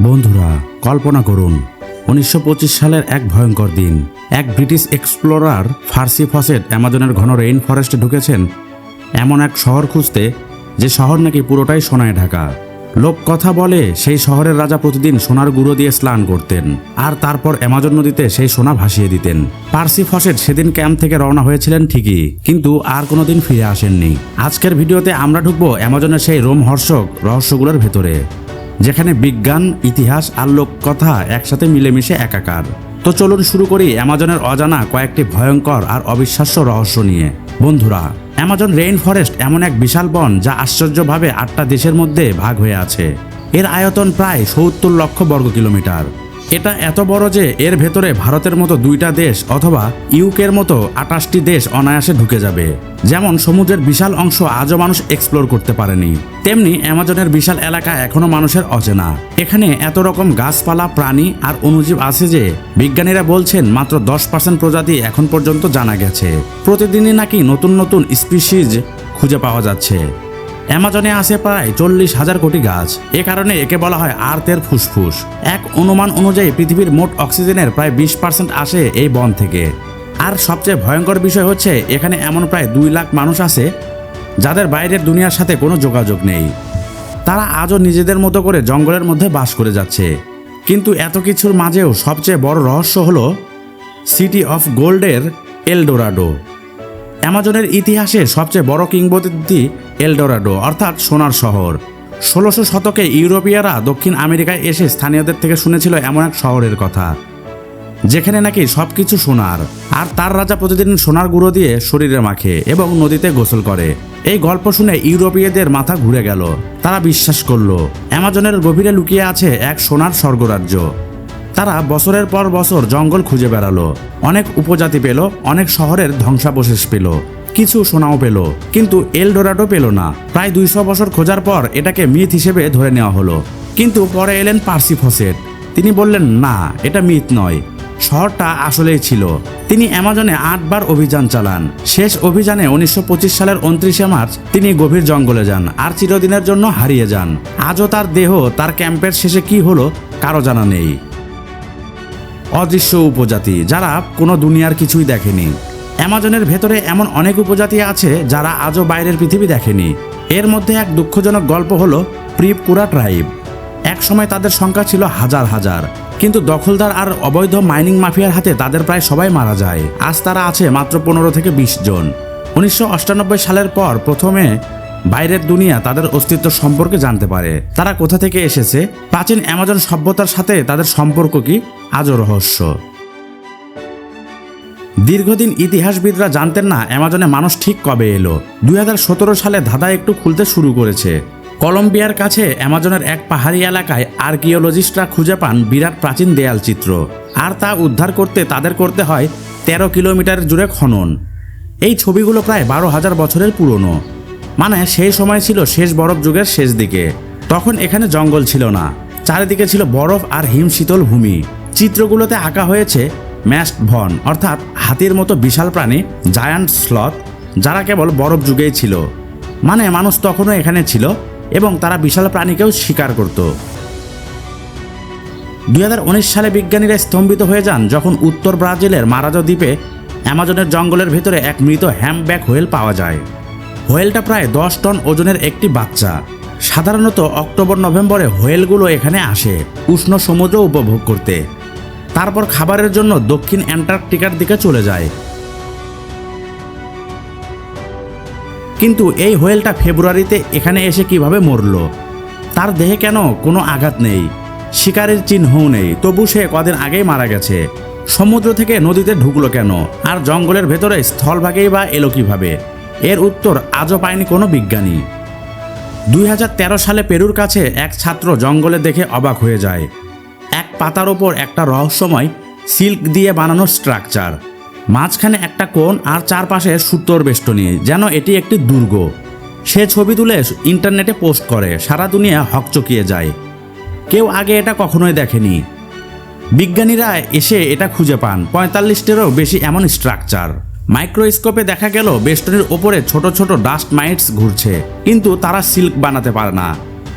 বন্ধুরা, কল্পনা করুন 1925 সালের এক ভয়ঙ্কর দিন। এক ব্রিটিশ এক্সপ্লোরার ফার্সি ফসেট অ্যামাজনের ঘন রেইন ফরেস্টে ঢুকেছেন এমন এক শহর খুঁজতে, যে শহর নাকি পুরোটাই সোনায় ঢাকা। লোক কথা বলে সেই শহরের রাজা প্রতিদিন সোনার গুঁড়ো দিয়ে স্নান করতেন, আর তারপর অ্যামাজন নদীতে সেই সোনা ভাসিয়ে দিতেন। পার্সি ফসেট সেদিন ক্যাম্প থেকে রওনা হয়েছিলেন ঠিকই, কিন্তু আর কোনোদিন ফিরে আসেননি। আজকের ভিডিওতে আমরা ঢুকবো অ্যামাজনের সেই রোমহর্ষক রহস্যগুলোর ভেতরে, যেখানে বিজ্ঞান, ইতিহাস আর লোককথা একসাথে মিলেমিশে একাকার। তো চলুন শুরু করি অ্যামাজনের অজানা কয়েকটি ভয়ঙ্কর আর অবিশ্বাস্য রহস্য নিয়ে। বন্ধুরা, অ্যামাজন রেইন ফরেস্ট এমন এক বিশাল বন যা আশ্চর্যভাবে 8টা দেশের মধ্যে ভাগ হয়ে আছে। এর আয়তন প্রায় 70 লক্ষ বর্গ কিলোমিটার। এটা এত বড় যে এর ভেতরে ভারতের মতো 2টা দেশ অথবা ইউকের মতো 28টি দেশ অনায়াসে ঢুকে যাবে। যেমন সমুদ্রের বিশাল অংশ আজও মানুষ এক্সপ্লোর করতে পারেনি, তেমনি অ্যামাজনের বিশাল এলাকা এখনো মানুষের অচেনা। এখানে এত রকম গাছপালা, প্রাণী আর অণুজীব আছে যে বিজ্ঞানীরা বলছেন মাত্র 10% প্রজাতি এখন পর্যন্ত জানা গেছে। প্রতিদিনই নাকি নতুন নতুন স্পিসিজ খুঁজে পাওয়া যাচ্ছে। অ্যামাজনে আছে প্রায় 40,000 কোটি গাছ। এ কারণে একে বলা হয় আর্থের ফুসফুস। এক অনুমান অনুযায়ী পৃথিবীর মোট অক্সিজেনের প্রায় 20% আসে এই বন থেকে। আর সবচেয়ে ভয়ঙ্কর বিষয় হচ্ছে, এখানে এমন প্রায় 2 লাখ মানুষ আছে যাদের বাইরের দুনিয়ার সাথে কোনো যোগাযোগ নেই। তারা আজও নিজেদের মতো করে জঙ্গলের মধ্যে বাস করে যাচ্ছে। কিন্তু এত কিছুর মাঝেও সবচেয়ে বড় রহস্য হলো সিটি অফ গোল্ডের এলডোরাডো। অ্যামাজনের ইতিহাসে সবচেয়ে বড় কিংবদন্তি এলডোরাডো, অর্থাৎ সোনার শহর। 1600 শতকে ইউরোপীয়রা দক্ষিণ আমেরিকায় এসে স্থানীয়দের থেকে শুনেছিল এমন এক শহরের কথা, যেখানে নাকি সবকিছু সোনার, আর তার রাজা প্রতিদিন সোনার গুঁড়ো দিয়ে শরীরে মাখে এবং নদীতে গোসল করে। এই গল্প শুনে ইউরোপীয়দের মাথা ঘুরে গেল। তারা বিশ্বাস করলো অ্যামাজনের গভীরে লুকিয়ে আছে এক সোনার স্বর্গরাজ্য। তারা বছরের পর বছর জঙ্গল খুঁজে বেড়ালো, অনেক উপজাতি পেল, অনেক শহরের ধ্বংসাবশেষ পেল, কিছু সোনাও পেল, কিন্তু এলডোরাডো পেল না। প্রায় 200 বছর খোঁজার পর এটাকে মিথ হিসেবে ধরে নেওয়া হলো। কিন্তু পরে এলেন পার্সি ফসেট। তিনি বললেন, না, এটা মিথ নয়, শহরটা আসলেই ছিল। তিনি অ্যামাজনে 8 বার অভিযান চালান। শেষ অভিযানে 1925 সালের 29শে মার্চ তিনি গভীর জঙ্গলে যান আর চিরদিনের জন্য হারিয়ে যান। আজও তার দেহ তার ক্যাম্পের শেষে কি হলো কারো জানা নেই। অদৃশ্য উপজাতি, যারা কোনো দুনিয়ার কিছুই দেখেনি। অ্যামাজনের ভেতরে এমন অনেক উপজাতি আছে যারা আজও বাইরের পৃথিবী দেখেনি। এর মধ্যে এক দুঃখজনক গল্প হলো প্রিপকুরা ট্রাইব। এক সময় তাদের সংখ্যা ছিল হাজার হাজার, কিন্তু দখলদার আর অবৈধ মাইনিং মাফিয়ার হাতে তাদের প্রায় সবাই মারা যায়। আজ তারা আছে মাত্র 15 থেকে 20 জন। 1998 সালের পর প্রথমে বাইরের দুনিয়া তাদের অস্তিত্ব সম্পর্কে জানতে পারে। তারা কোথা থেকে এসেছে, প্রাচীন অ্যামাজন সভ্যতার সাথে তাদের সম্পর্ক কি, আজও রহস্য। দীর্ঘদিন ইতিহাসবিদরা জানতেন না অ্যামাজনে মানুষ ঠিক কবে এলো। 2017 সালে ধাঁধা একটু খুলতে শুরু করেছে। কলম্বিয়ার কাছে অ্যামাজনের এক পাহাড়ি এলাকায় আর্কিওলজিস্টরা খুঁজে পান বিরাট প্রাচীন দেয়াল চিত্র, আর তা উদ্ধার করতে তাদের করতে হয় 13 কিলোমিটার জুড়ে খনন। এই ছবিগুলো প্রায় 12,000 বছরের পুরনো, মানে সেই সময় ছিল শেষ বরফ যুগের শেষ দিকে। তখন এখানে জঙ্গল ছিল না, চারিদিকে ছিল বরফ আর হিমশীতল ভূমি। চিত্রগুলোতে আঁকা হয়েছে ম্যাস্টভন, অর্থাৎ হাতির মতো বিশাল প্রাণী, জায়ান্ট স্লথ, যারা কেবল বরফ যুগেই ছিল। মানে মানুষ তখনও এখানে ছিল এবং তারা বিশাল প্রাণীকেও শিকার করত। 2019 সালে বিজ্ঞানীরা স্তম্ভিত হয়ে যান যখন উত্তর ব্রাজিলের মারাজো দ্বীপে অ্যামাজনের জঙ্গলের ভেতরে এক মৃত হ্যাম্পব্যাক হোয়েল পাওয়া যায়। হোয়েলটা প্রায় 10 টন ওজনের একটি বাচ্চা। সাধারণত অক্টোবর-নভেম্বরে হোয়েলগুলো এখানে আসে উষ্ণ সমুদ্র উপভোগ করতে, তারপর খাবারের জন্য দক্ষিণ অ্যান্টার্কটিকার দিকে চলে যায়। কিন্তু এই হোয়েলটা ফেব্রুয়ারিতে এখানে এসে কিভাবে মরল? তার দেহে কেন কোনো আঘাত নেই, শিকারের চিহ্নও নেই, তবু সে কদিন আগেই মারা গেছে। সমুদ্র থেকে নদীতে ঢুকলো কেন, আর জঙ্গলের ভেতরে স্থলভাগেই বা এলো কিভাবে? এর উত্তর আজও পায়নি কোনো বিজ্ঞানী। 2013 সালে পেরুর কাছে এক ছাত্র জঙ্গলে দেখে অবাক হয়ে যায়। এক পাতার ওপর একটা রহস্যময় সিল্ক দিয়ে বানানো স্ট্রাকচার, মাঝখানে একটা কোণ আর চারপাশে সুতোর বেষ্টনী, যেন এটি একটি দুর্গ। সে ছবি তুলে ইন্টারনেটে পোস্ট করে, সারা দুনিয়া হকচকিয়ে যায়। কেউ আগে এটা কখনোই দেখেনি। বিজ্ঞানীরা এসে এটা খুঁজে পান 45টিরও বেশি এমন স্ট্রাকচার। মাইক্রোস্কোপে দেখা গেল বেষ্টনীর ওপরে ছোট ছোট ডাস্ট মাইটস ঘুরছে, কিন্তু তারা সিল্ক বানাতে পারে না।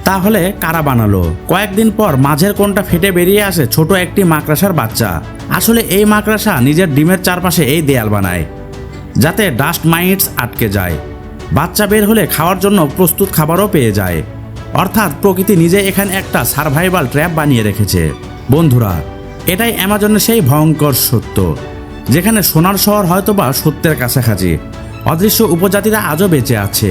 তাহলে কারা বানালো? কয়েকদিন পর মাঝের কোণটা ফেটে বেরিয়ে আসে ছোট একটি মাকড়াসার বাচ্চা। আসলে এই মাকড়াসা নিজের ডিমের চারপাশে এই দেয়াল বানায়, যাতে ডাস্ট মাইটস আটকে যায়। বাচ্চা বের হলে খাওয়ার জন্য প্রস্তুত খাবারও পেয়ে যায়। অর্থাৎ প্রকৃতি নিজে এখানে একটা সার্ভাইভাল ট্র্যাপ বানিয়ে রেখেছে। বন্ধুরা, এটাই অ্যামাজনের সেই ভয়ঙ্কর সত্য, যেখানে সোনার শহর হয়তোবা সত্যের কাছাকাছি। অদৃশ্য উপজাতিরা আজও বেঁচে আছে।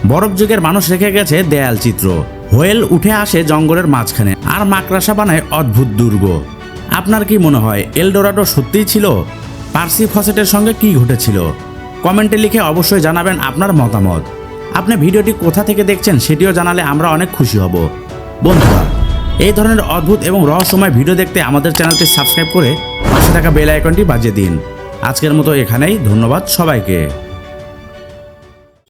বরফ যুগের মানুষ রেখে গেছে দেয়াল চিত্র। হোয়েল উঠে আসে জঙ্গলের মাঝখানে, আর মাকড়াসা বানায় অদ্ভুত দুর্গ। আপনার কি মনে হয় এলডোরাডো সত্যিই ছিল? পার্সি ফসেটের সঙ্গে কি ঘটেছিল? কমেন্টে লিখে অবশ্যই জানাবেন আপনার মতামত। আপনি ভিডিওটি কোথা থেকে দেখছেন সেটিও জানালে আমরা অনেক খুশি হব। বন্ধুরা, এই ধরনের অদ্ভুত এবং রহস্যময় ভিডিও দেখতে আমাদের চ্যানেলটি সাবস্ক্রাইব করে পাশে থাকা বেল আইকনটি বাজিয়ে দিন। আজকের মতো এখানেই, ধন্যবাদ সবাইকে।